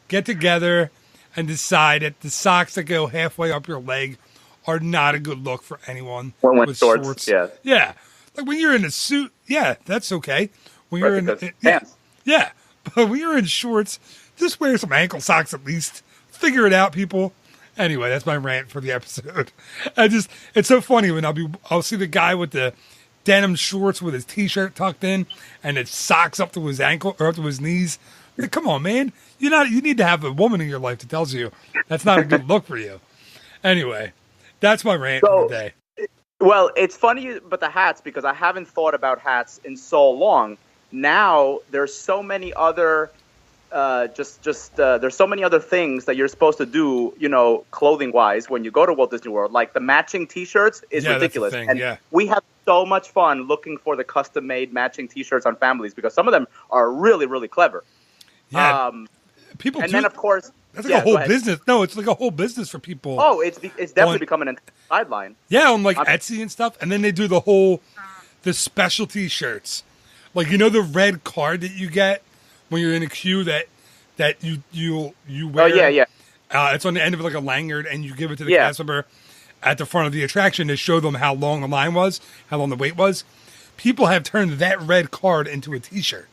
get together and decide that the socks that go halfway up your leg are not a good look for anyone with shorts? Yeah. Like when you're in a suit, yeah, that's okay. When you're yeah, but when you're in shorts, just wear some ankle socks at least. Figure it out, people. Anyway, that's my rant for the episode. It's so funny when I'll see the guy with the denim shorts with his t-shirt tucked in and his socks up to his ankle or up to his knees. Like, come on, man. You need to have a woman in your life that tells you that's not a good look for you. Anyway, that's my rant for the day. Well, it's funny about the hats because I haven't thought about hats in so long. Now there's so many other there's so many other things that you're supposed to do, clothing wise when you go to Walt Disney World. Like the matching T-shirts is ridiculous. That's the thing, and we have so much fun looking for the custom made matching T-shirts on families because some of them are really, really clever. Yeah, people. And then of course that's like a whole business. No, it's like a whole business for people. Oh, it's definitely becoming a sideline. Yeah, on like Etsy and stuff, and then they do the specialty shirts, like the red card that you get when you're in a queue that you wear. Oh yeah. It's on the end of like a lanyard, and you give it to the cast member at the front of the attraction to show them how long the line was, how long the wait was. People have turned that red card into a T-shirt.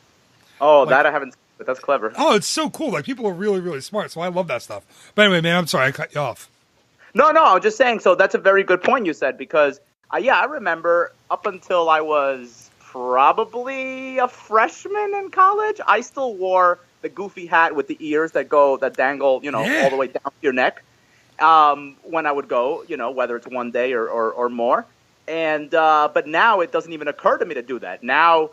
Oh, like, that I haven't. But that's clever. Oh, it's so cool. Like people are really, really smart. So I love that stuff. But anyway, man, I'm sorry I cut you off. No, I was just saying. So that's a very good point you said because I remember up until I was probably a freshman in college, I still wore the goofy hat with the ears that dangle, all the way down to your neck. When I would go, whether it's one day or more. And but now it doesn't even occur to me to do that. Now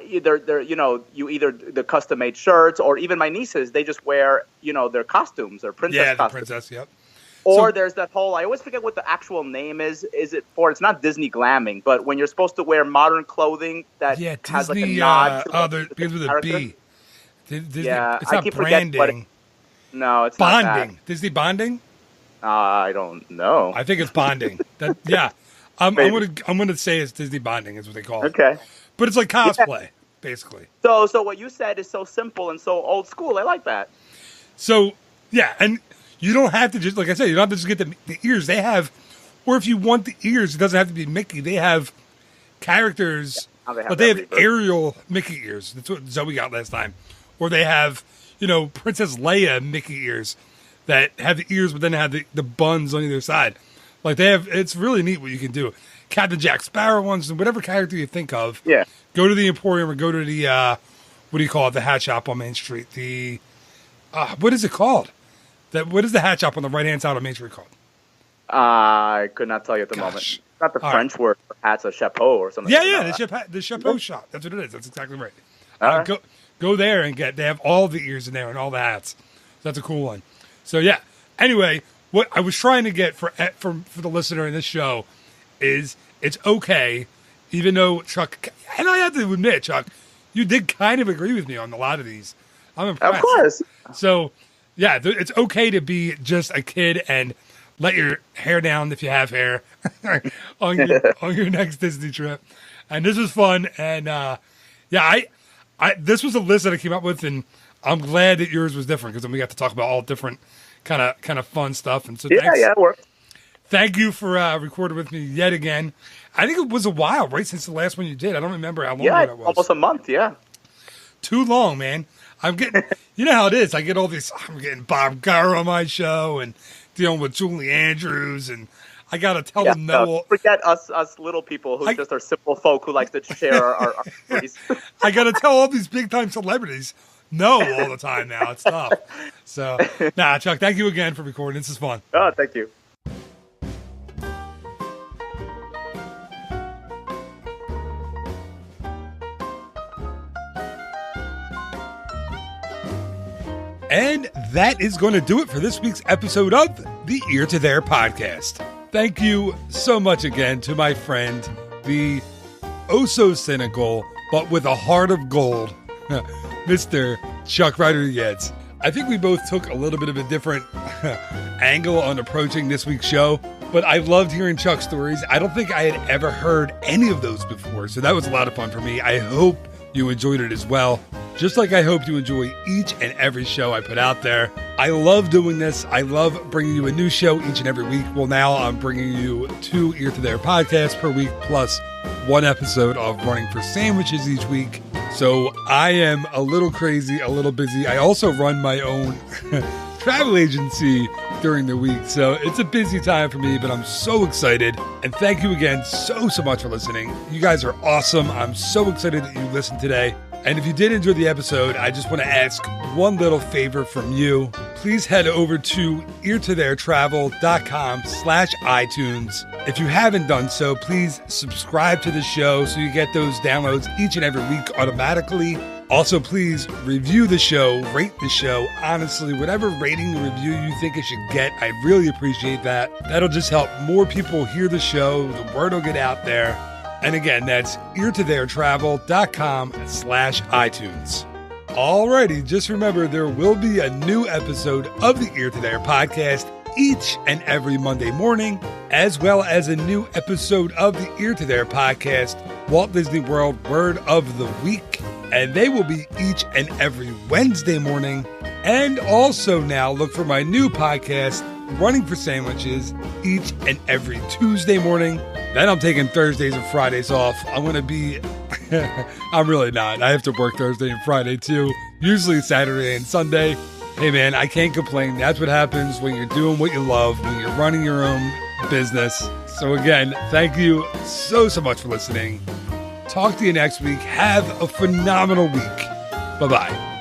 either the custom made shirts or even my nieces, they just wear, their costumes, their princess costumes. Princess, yep. Or there's that whole, I always forget what the actual name is. Is it for, it's not Disney glamming, but when you're supposed to wear modern clothing that has like a nod to begins with a B. Disney, it's I not keep branding. No, it's bonding. not that. Disney bonding? I don't know. I think it's bonding. I'm gonna say it's Disney bonding is what they call it. Okay. But it's like cosplay, basically. So what you said is so simple and so old school. I like that. So and you don't have to just, like I said, you don't have to just get the ears. They have, or if you want the ears, it doesn't have to be Mickey. They have characters, but they have Ariel Mickey ears. That's what Zoe got last time. Or they have, Princess Leia Mickey ears that have the ears, but then have the buns on either side. Like they have, it's really neat what you can do. Captain Jack Sparrow ones, and whatever character you think of. Yeah. Go to the Emporium or go to the, what do you call it? The hat shop on Main Street. The, what is it called? What is the hat shop on the right-hand side of Main Street called? I could not tell you at the moment. It's not the French word for hats, a chapeau or something. Yeah, the chapeau shop. That's what it is. That's exactly right. Go there and they have all the ears in there and all the hats. So that's a cool one. So yeah. Anyway, what I was trying to get for the listener in this show is it's okay, even though Chuck, and I have to admit, Chuck, you did kind of agree with me on a lot of these. I'm impressed. Of course. So. Yeah, it's okay to be just a kid and let your hair down if you have hair on your next Disney trip. And this was fun. And I this was a list that I came up with, and I'm glad that yours was different because then we got to talk about all different kind of fun stuff. And so it worked. thank you for recording with me yet again. I think it was a while, right, since the last one you did. I don't remember how long ago that was. Almost a month, yeah. Too long, man. I'm getting, you know how it is. I get all these, I'm getting Bob Garr on my show and dealing with Julie Andrews, and I got to tell them no. Forget us little people who just are simple folk who like to share our stories. I got to tell all these big-time celebrities no all the time now. It's tough. So, Chuck, thank you again for recording. This is fun. Oh, thank you. And that is going to do it for this week's episode of the Ear to There podcast. Thank you so much again to my friend, the oh-so-cynical, but with a heart of gold, Mr. Chuck Rodriguez. I think we both took a little bit of a different angle on approaching this week's show, but I loved hearing Chuck's stories. I don't think I had ever heard any of those before, so that was a lot of fun for me. I hope you enjoyed it as well. Just like I hope you enjoy each and every show I put out there. I love doing this. I love bringing you a new show each and every week. Well, now I'm bringing you 2 Ear to There podcasts per week, plus 1 episode of Running for Sandwiches each week. So I am a little crazy, a little busy. I also run my own travel agency during the week. So it's a busy time for me, but I'm so excited. And thank you again so much for listening. You guys are awesome. I'm so excited that you listened today. And if you did enjoy the episode, I just want to ask one little favor from you. Please head over to eartotheretravel.com/iTunes. If you haven't done so, please subscribe to the show so you get those downloads each and every week automatically. Also, please review the show, rate the show. Honestly, whatever rating and review you think it should get, I really appreciate that. That'll just help more people hear the show. The word will get out there. And again, that's eartotheretravel.com/iTunes. Alrighty, just remember there will be a new episode of the Ear to There podcast each and every Monday morning, as well as a new episode of the Ear to There podcast, Walt Disney World Word of the Week. And they will be each and every Wednesday morning. And also now look for my new podcast, Running for Sandwiches, each and every Tuesday morning. Then I'm taking Thursdays and Fridays off. I'm going to be, I'm really not. I have to work Thursday and Friday too. Usually Saturday and Sunday. Hey man, I can't complain. That's what happens when you're doing what you love, when you're running your own business. So again, thank you so much for listening. Talk to you next week. Have a phenomenal week. Bye-bye.